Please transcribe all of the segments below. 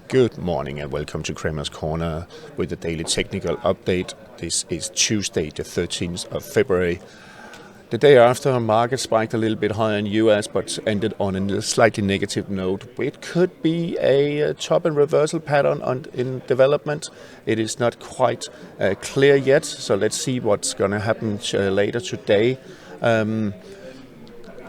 Good morning and welcome to Kramer's Corner with the daily technical update. This is Tuesday, the 13th of February. The day after, market spiked a little bit higher in the US but ended on a slightly negative note. It could be a top and reversal pattern in development. It is not quite clear yet, so let's see what's going to happen later today.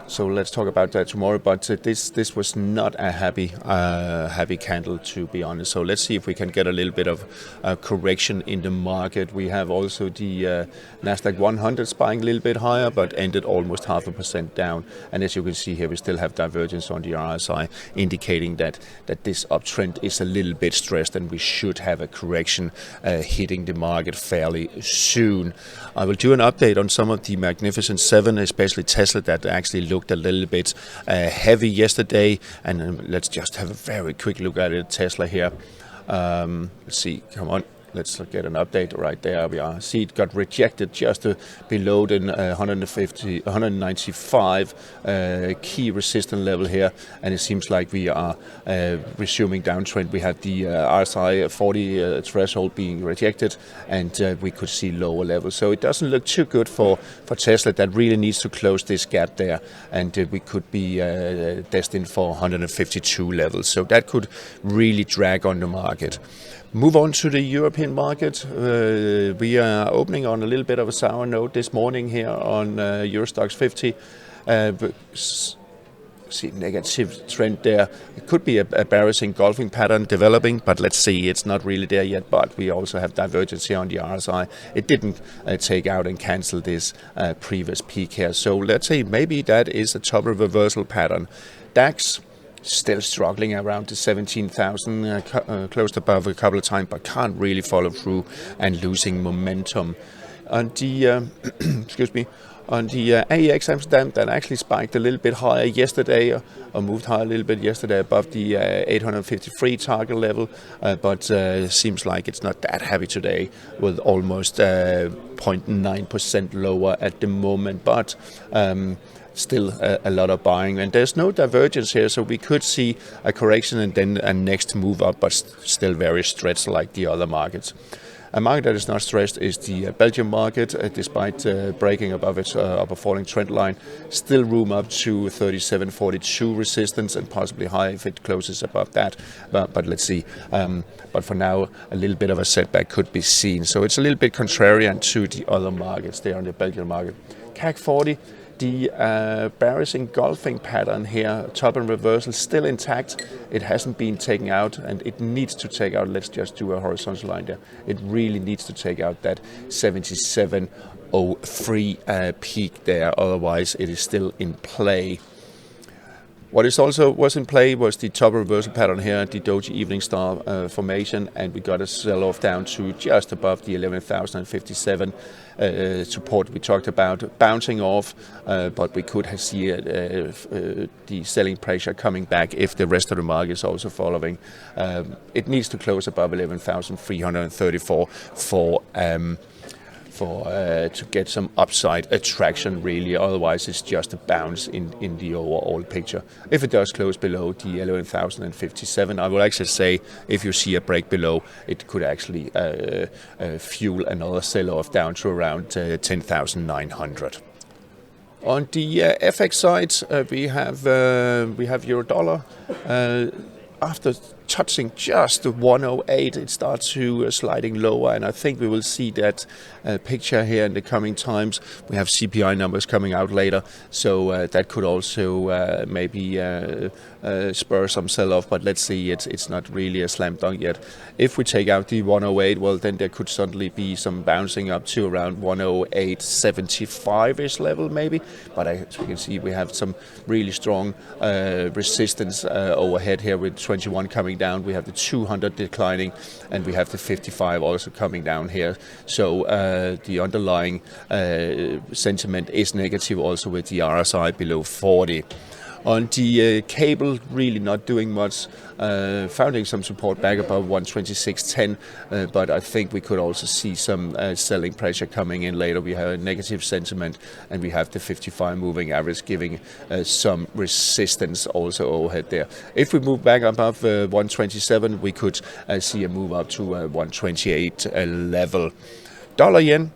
So let's talk about that tomorrow. But this was not a happy candle, to be honest. So let's see if we can get a little bit of a correction in the market. We have also the Nasdaq 100 spiking a little bit higher, but ended almost 0.5% down. And as you can see here, we still have divergence on the RSI, indicating that this uptrend is a little bit stressed, and we should have a correction hitting the market fairly soon. I will do an update on some of the Magnificent Seven, especially Tesla, that actually looked a little bit heavy yesterday, and let's just have a very quick look at it. Tesla here. Let's see, come on, let's get an update. Right there we are. See, it got rejected just below the 195 key resistance level here, and it seems like we are resuming downtrend. We had the RSI 40 threshold being rejected, and we could see lower levels. So it doesn't look too good for Tesla. That really needs to close this gap there, and we could be destined for 152 levels. So that could really drag on the market. Move on to the European market. We are opening on a little bit of a sour note this morning here on EUROSTOXX 50. See, negative trend there. It could be a bearish engulfing pattern developing, but let's see, it's not really there yet. But we also have divergence here on the RSI. It didn't take out and cancel this previous peak here. So let's say maybe that is a top reversal pattern. DAX still struggling around the 17,000, closed above a couple of times, but can't really follow through and losing momentum. On the on the AEX Amsterdam, that actually spiked a little bit higher yesterday, or moved higher a little bit yesterday above the 853 target level, but seems like it's not that happy today, with almost 0.9% lower at the moment. But still a lot of buying, and there's no divergence here, so we could see a correction and then a next move up, but still very stretched like the other markets. A market that is not stressed is the Belgian market, despite breaking above its upper falling trend line. Still room up to 37.42 resistance, and possibly higher if it closes above that. But let's see. But for now, a little bit of a setback could be seen. So it's a little bit contrarian to the other markets there on the Belgian market. CAC 40. The bearish engulfing pattern here, top and reversal, still intact. It hasn't been taken out, and it needs to take out. Let's just do a horizontal line there. It really needs to take out that 77.03 peak there. Otherwise, it is still in play. What is also was in play was the top reversal pattern here, the Doji Evening Star formation, and we got a sell-off down to just above the 11,057 support we talked about, bouncing off, but we could see the selling pressure coming back if the rest of the market is also following. It needs to close above 11,334 to get some upside attraction, really. Otherwise, it's just a bounce in the overall picture. If it does close below the 11,057, I will actually say if you see a break below, it could actually fuel another sell-off down to around 10,900. On the FX side, we have euro dollar. After touching just 108, it starts to sliding lower, and I think we will see that picture here in the coming times. We have CPI numbers coming out later, so that could also maybe spur some sell-off, but let's see, it's not really a slam dunk yet. If we take out the 108, well, then there could suddenly be some bouncing up to around 108.75-ish level maybe, but as you can see, we have some really strong resistance overhead here with 21 coming down. We have the 200 declining, and we have the 55 also coming down here. So the underlying sentiment is negative also with the RSI below 40. On the cable, really not doing much. Finding some support back above 126.10, but I think we could also see some selling pressure coming in later. We have a negative sentiment, and we have the 55 moving average giving some resistance also overhead there. If we move back above 127, we could see a move up to 128 level. Dollar yen.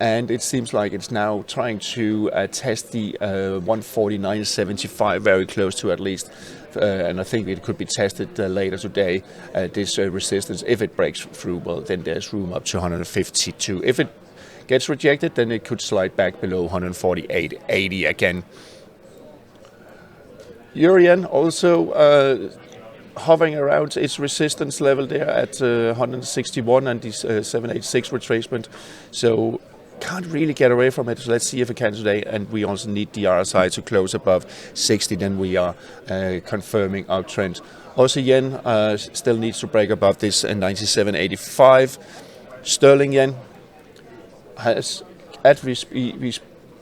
And it seems like it's now trying to test the 149.75, very close to at least. And I think it could be tested later today, this resistance. If it breaks through, well, then there's room up to 152. If it gets rejected, then it could slide back below 148.80 again. Euro-yen also hovering around its resistance level there at 161 and this 786 retracement. So can't really get away from it. So let's see if it can today. And we also need the RSI to close above 60. Then we are confirming uptrend. Also yen still needs to break above this 97.85. Sterling yen has, as we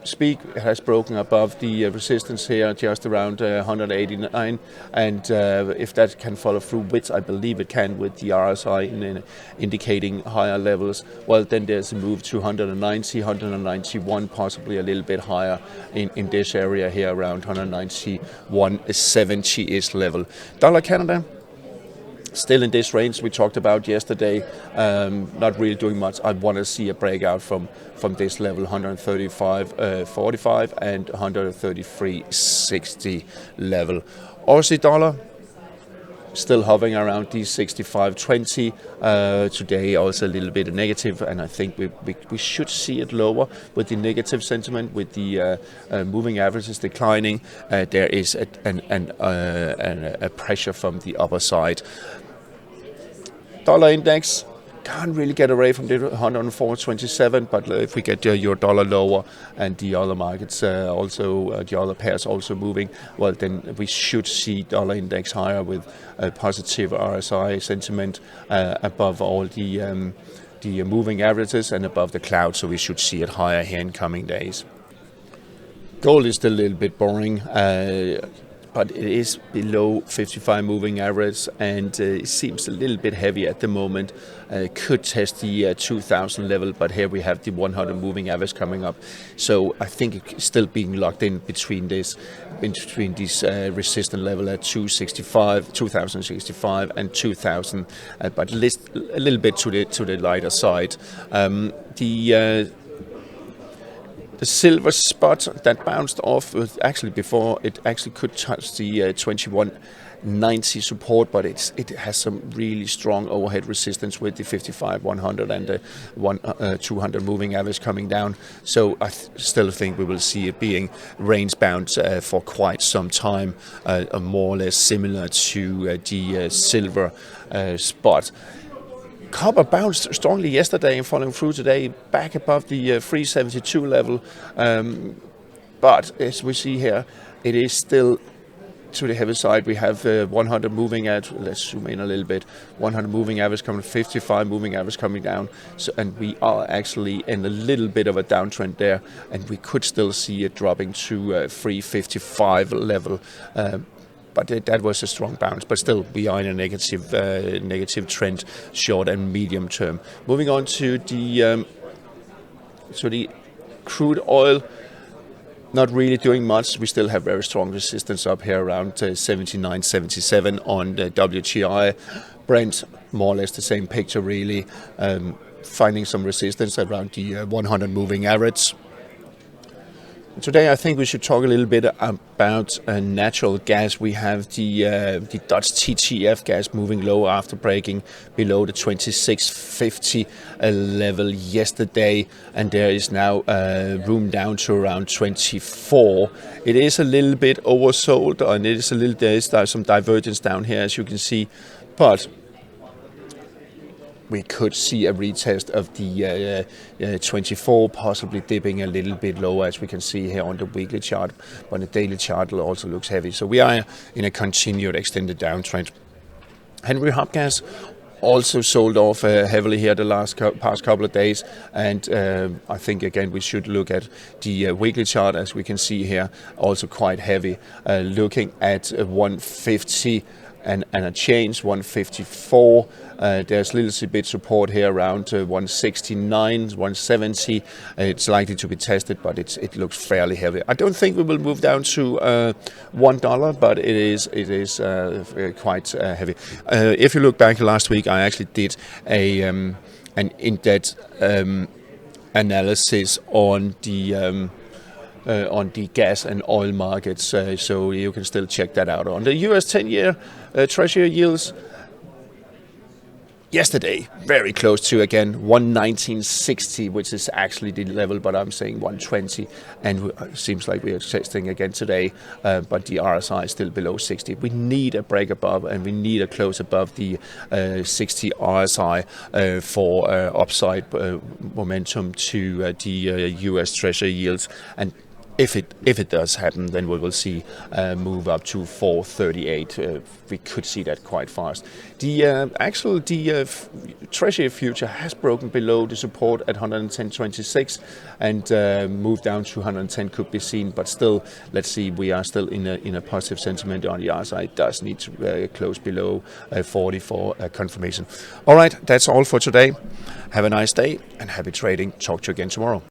speak, has broken above the resistance here just around 189, and if that can follow through, which I believe it can with the RSI indicating higher levels, well, then there's a move to 190, 191, possibly a little bit higher in this area here around 191.70 level. Dollar Canada still in this range we talked about yesterday, not really doing much. I want to see a breakout from this level, 135.45 and 133.60 level. Aussie dollar still hovering around the 65.20. Today also a little bit negative, and I think we should see it lower with the negative sentiment, with the moving averages declining. There is a pressure from the upper side. Dollar index can't really get away from the 104.27, but if we get your dollar lower and the other markets also, the other pairs also moving, well, then we should see dollar index higher with a positive RSI sentiment above all the moving averages and above the cloud, so we should see it higher here in coming days. Gold is still a little bit boring. But it is below 55 moving average, and it seems a little bit heavy at the moment. Could test the 2000 level, but here we have the 100 moving average coming up. So I think it's still being locked in between this resistance level at 2065 and 2000, but a little bit to the lighter side. The silver spot that bounced off was actually before it actually could touch the 2190 support, but it has some really strong overhead resistance with the 55, 100 and the 200 moving average coming down. So I still think we will see it being range bound for quite some time, more or less similar to the silver spot. Copper bounced strongly yesterday and following through today back above the 372 level, but as we see here, it is still to the heavy side. We have 100 moving average. Let's zoom in a little bit. 100 moving average coming, 55 moving average coming down. So, and we are actually in a little bit of a downtrend there, and we could still see it dropping to 355 level. But that was a strong bounce, but still we are in a negative trend, short and medium term. Moving on to the crude oil, not really doing much. We still have very strong resistance up here around 79.77 on the WTI. Brent, more or less the same picture really, finding some resistance around the 100 moving average. Today I think we should talk a little bit about natural gas. We have the Dutch TTF gas moving low after breaking below the 26.50 level yesterday, and there is now room down to around 24. It is a little bit oversold, and there is some divergence down here, as you can see, but we could see a retest of the 24, possibly dipping a little bit lower, as we can see here on the weekly chart. But the daily chart also looks heavy. So we are in a continued extended downtrend. Henry Hub gas also sold off heavily here the past couple of days, and I think again we should look at the weekly chart, as we can see here, also quite heavy, looking at 150 and a change, 154. There's a little bit support here around 169, 170. It's likely to be tested, but it looks fairly heavy. I don't think we will move down to $1, but it is quite heavy. If you look back last week, I actually did an in-depth analysis on the gas and oil markets, so you can still check that out. On the US 10-year Treasury yields, yesterday, very close to, again, 119.60, which is actually the level, but I'm saying 120, and it seems like we are testing again today, but the RSI is still below 60. We need a break above, and we need a close above the 60 RSI for upside momentum to the US Treasury yields. And if it does happen, then we will see move up to 438. We could see that quite fast. The Treasury future has broken below the support at 110.26 and moved down to 110 could be seen. But still, let's see, we are still in a positive sentiment on the RSI. It does need to close below 40 for confirmation. All right, that's all for today. Have a nice day and happy trading. Talk to you again tomorrow.